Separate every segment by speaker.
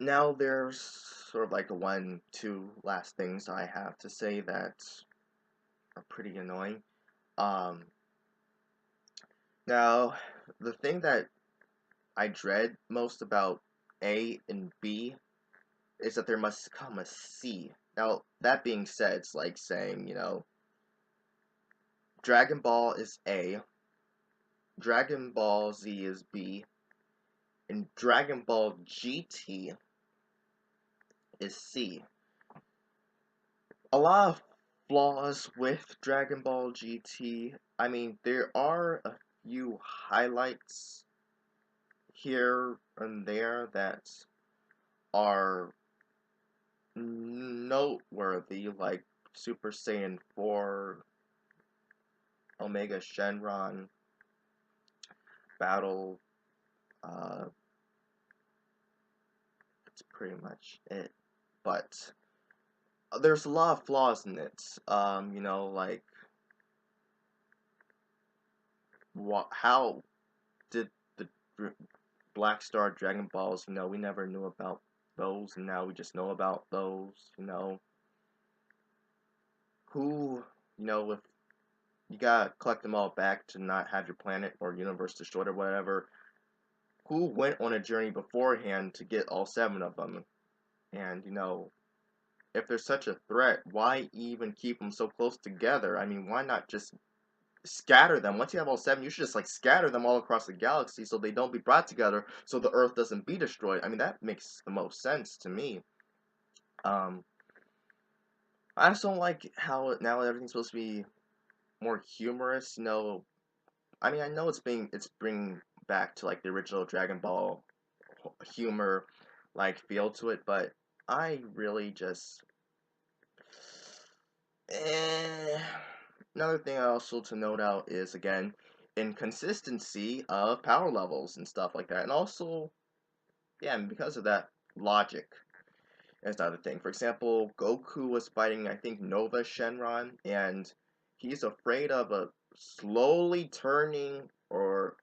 Speaker 1: Now there's sort of like two last things I have to say that are pretty annoying. Um, Now the thing that I dread most about A and B is that there must come a C. Now that being said, it's like saying, Dragon Ball is A, Dragon Ball Z is B, and Dragon Ball GT is C. A lot of flaws with Dragon Ball GT. I mean, there are a few highlights here and there that are noteworthy, like Super Saiyan 4, Omega Shenron battle. Uh, that's pretty much it. But there's a lot of flaws in it. Like how did the Black Star Dragon Balls? We never knew about those, and now we just know about those. Who, if you gotta collect them all back to not have your planet or universe destroyed or whatever, who went on a journey beforehand to get all seven of them? And, if there's such a threat, why even keep them so close together? I mean, why not just scatter them? Once you have all seven, you should just, like, scatter them all across the galaxy so they don't be brought together so the Earth doesn't be destroyed. I mean, that makes the most sense to me. Um, I just don't like how now everything's supposed to be more humorous. I mean, I know it's bringing back to like the original Dragon Ball humor like feel to it, but I really just eh. Another thing also to note out is again inconsistency of power levels and stuff like that, and also yeah, and because of that, logic is another thing. For example, Goku was fighting I think Nova Shenron, and he's afraid of a slowly turning or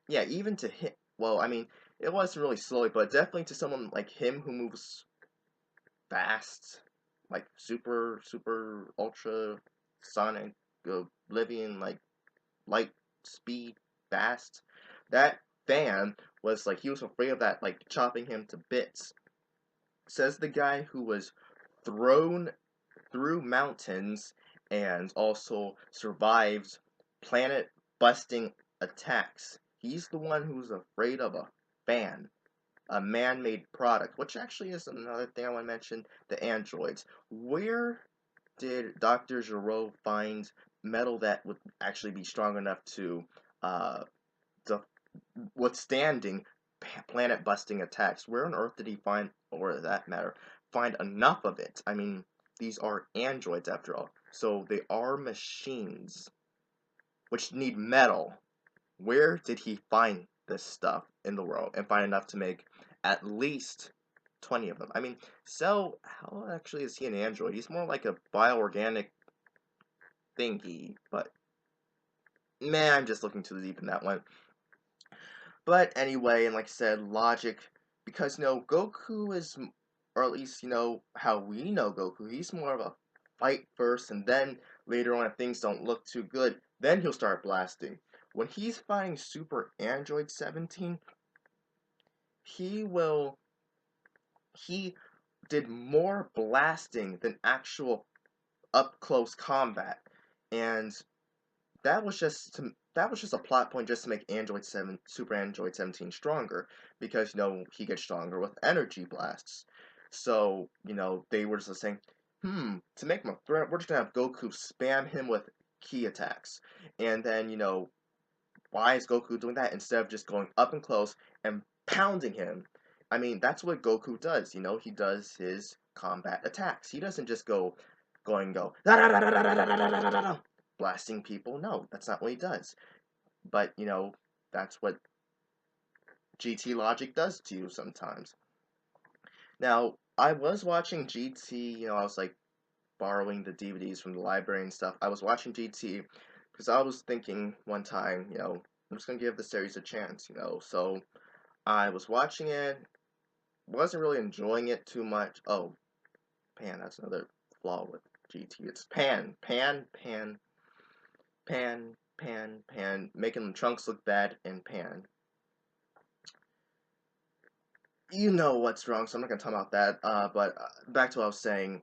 Speaker 1: yeah, even to him. Well, I mean, it wasn't really slowly, but definitely to someone like him who moves fast, like super, ultra, sonic, oblivion, like light speed, fast. That fan was like he was afraid of that, like chopping him to bits. Says the guy who was thrown through mountains and also survived planet busting attacks. He's the one who's afraid of a fan, a man-made product, which actually is another thing I want to mention, the androids. Where did Dr. Gero find metal that would actually be strong enough to uh, withstanding planet-busting attacks? Where on earth did he find, or that matter, find enough of it? I mean, these are androids after all, so they are machines which need metal. Where did he find this stuff in the world and find enough to make at least 20 of them? I mean, Cell, how actually is he an android? He's more like a bioorganic thingy, but man, I'm just looking too deep in that one. But anyway, and like I said, logic, because Goku is, or at least how we know Goku, he's more of a fight first, and then later on, if things don't look too good, then he'll start blasting. When he's fighting Super Android 17, he will, he did more blasting than actual up close combat, and that was just a plot point just to make Super Android 17 stronger, because he gets stronger with energy blasts. So they were just saying, to make him a threat, we're just gonna have Goku spam him with key attacks, and then why is Goku doing that instead of just going up and close and pounding him? I mean, that's what Goku does. He does his combat attacks. He doesn't just go blasting people. No, that's not what he does. But that's what GT logic does to you sometimes. Now, I was watching GT. I was like borrowing the DVDs from the library and stuff. I was watching GT because I was thinking one time, I'm just gonna give the series a chance. So I was watching it, wasn't really enjoying it too much. Oh, Pan, that's another flaw with GT. It's Pan, making the Trunks look bad, and Pan. You know what's wrong, so I'm not gonna talk about that. But back to what I was saying.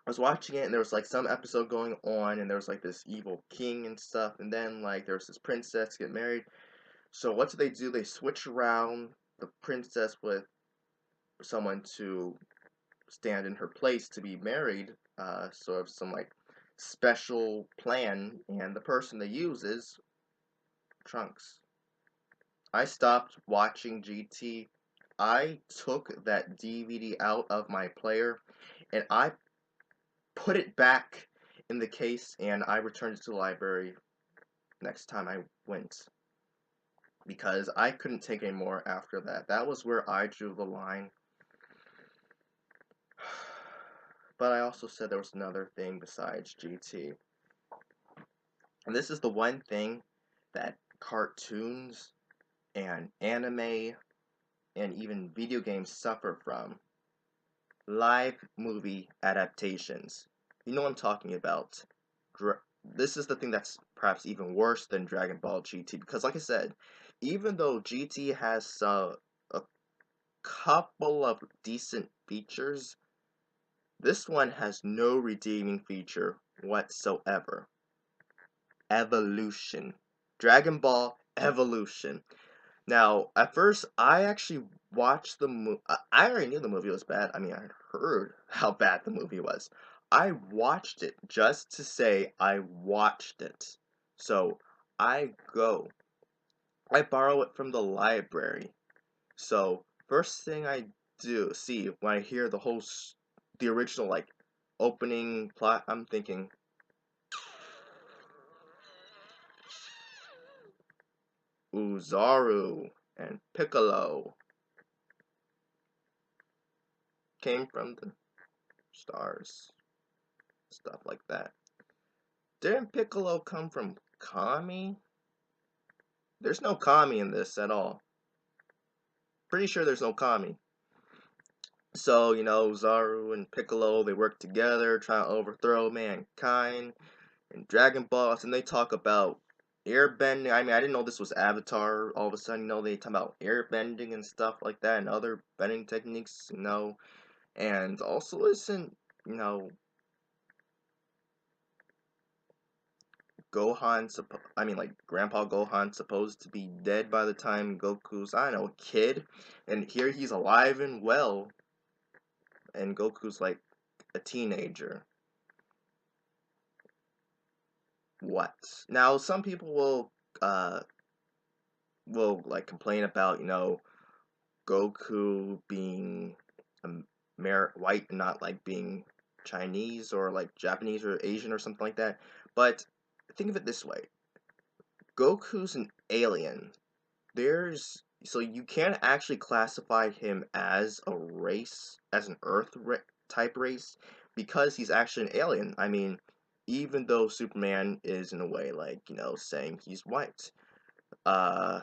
Speaker 1: I was watching it, and there was like some episode going on, and there was like this evil king and stuff, and then like there was this princess get married. So what do? They switch around the princess with someone to stand in her place to be married. Sort of some like special plan, and the person they use is Trunks. I stopped watching GT. I took that DVD out of my player, and I put it back in the case, and I returned it to the library next time I went because I couldn't take any more after that. That was where I drew the line. But I also said there was another thing besides GT. And this is the one thing that cartoons and anime and even video games suffer from. Live movie adaptations. You know what I'm talking about. This is the thing that's perhaps even worse than Dragon Ball GT because, like I said, even though GT has a couple of decent features, this one has no redeeming feature whatsoever. Evolution. Dragon Ball Evolution. Now, at first, I actually watched the movie. I already knew the movie was bad. I mean, I heard how bad the movie was. I watched it just to say I watched it. So, I go. I borrow it from the library. So, first thing I see when I hear the original, like, opening plot, I'm thinking, Uzaru and Piccolo came from the stars. Stuff like that. Didn't Piccolo come from Kami? There's no Kami in this at all. Pretty sure there's no Kami. So, Zaru and Piccolo, they work together, trying to overthrow mankind and Dragon Balls, and they talk about airbending. I mean, I didn't know this was Avatar. All of a sudden, they talk about airbending and stuff like that, and other bending techniques, and also isn't, Grandpa Gohan supposed to be dead by the time Goku's, I don't know, a kid, and here he's alive and well, and Goku's like a teenager. What? Now, some people will complain about, Goku being white and not like being Chinese or like Japanese or Asian or something like that. But think of it this way. Goku's an alien. So you can't actually classify him as a race, as an type race, because he's actually an alien. I mean, even though Superman is in a way like, saying he's white, uh,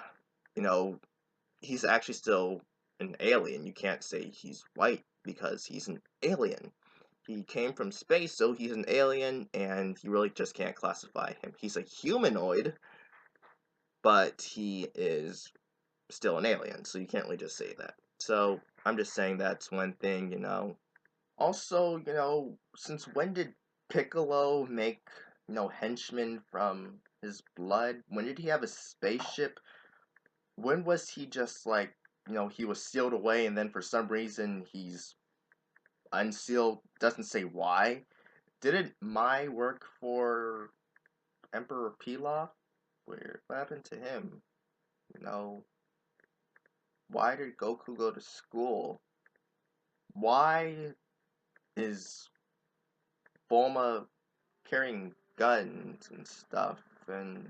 Speaker 1: you know, he's actually still an alien. You can't say he's white because he's an alien. He came from space, so he's an alien, and you really just can't classify him. He's a humanoid, but he is still an alien, so you can't really just say that. So I'm just saying that's one thing. Also, since when did Piccolo make, henchmen from his blood? When did he have a spaceship? When was he just like, he was sealed away and then for some reason he's unsealed? Doesn't say why. Didn't Mai work for Emperor Pilaf? What happened to him? You know, why did Goku go to school? Why is Bulma carrying guns and stuff? And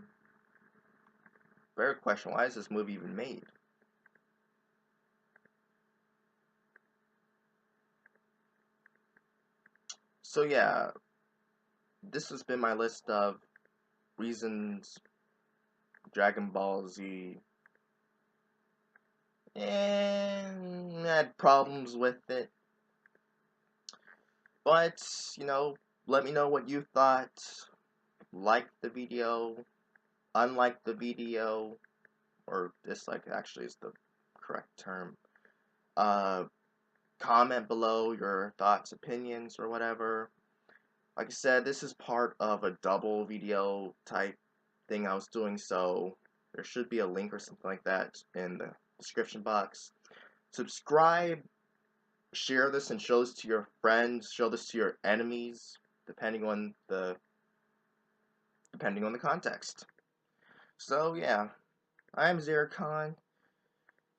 Speaker 1: better question, why is this movie even made? So yeah, this has been my list of reasons Dragon Ball Z and had problems with it. But, you know, let me know what you thought. Like the video, unlike the video, or dislike actually is the correct term. Uh, Comment below your thoughts, opinions, or whatever. Like I said, this is part of a double video type thing I was doing, so there should be a link or something like that in the description box. Subscribe, share this, and show this to your friends, show this to your enemies, depending on the context. So yeah, I am iamxeracon.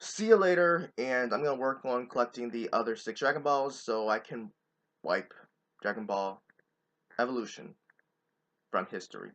Speaker 1: See you later, and I'm gonna work on collecting the other 6 Dragon Balls so I can wipe Dragon Ball Evolution from history.